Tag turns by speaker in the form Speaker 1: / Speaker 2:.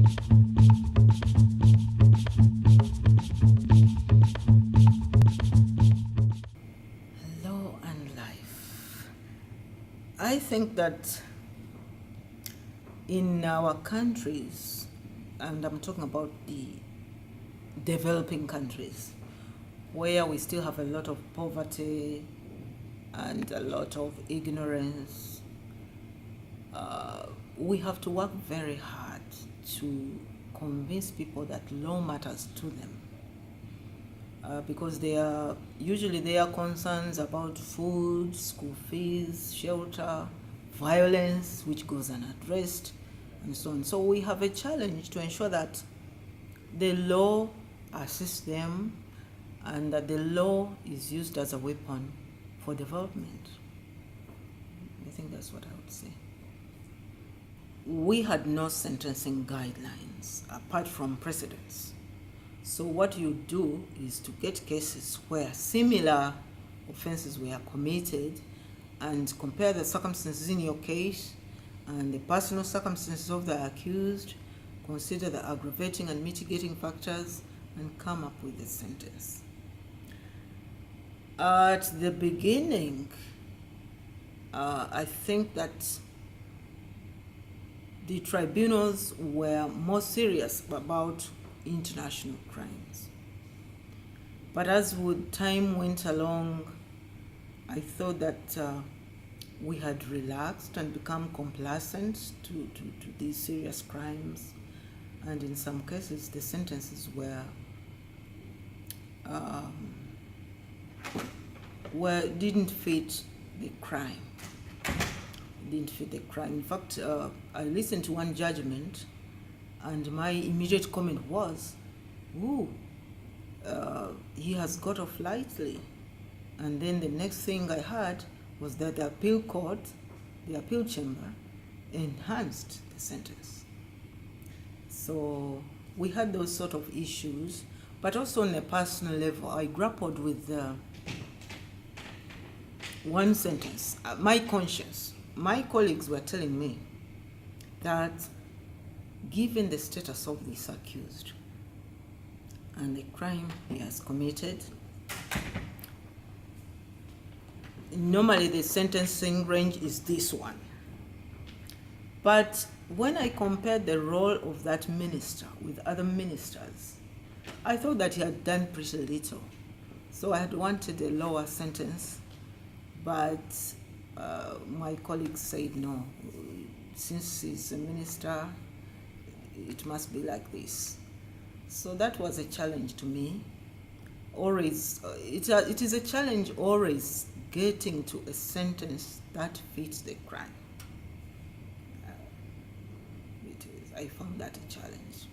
Speaker 1: Law and life. I think that in our countries, and I'm talking about the developing countries, where we still have a lot of poverty and a lot of ignorance, we have to work very hard to convince people that law matters to them. Because usually they are concerns about food, school fees, shelter, violence, which goes unaddressed, and so on. So we have a challenge to ensure that the law assists them and that the law is used as a weapon for development. I think that's what I would say. We had no sentencing guidelines apart from precedents. So what you do is to get cases where similar offenses were committed and compare the circumstances in your case and the personal circumstances of the accused, consider the aggravating and mitigating factors, and come up with a sentence. At the beginning, I think that the tribunals were more serious about international crimes. But as time went along, I thought that we had relaxed and become complacent to these serious crimes, and in some cases the sentences didn't fit the crime. In fact, I listened to one judgment, and my immediate comment was, he has got off lightly. And then the next thing I heard was that the appeal court, the appeal chamber, enhanced the sentence. So we had those sort of issues, but also on a personal level, I grappled with one sentence. My conscience. My colleagues were telling me that given the status of this accused and the crime he has committed, normally the sentencing range is this one. But when I compared the role of that minister with other ministers, I thought that he had done pretty little. So I had wanted a lower sentence, but my colleagues said no, since he's a minister, it must be like this. So that was a challenge to me. Always, it is a challenge always getting to a sentence that fits the crime. I found that a challenge.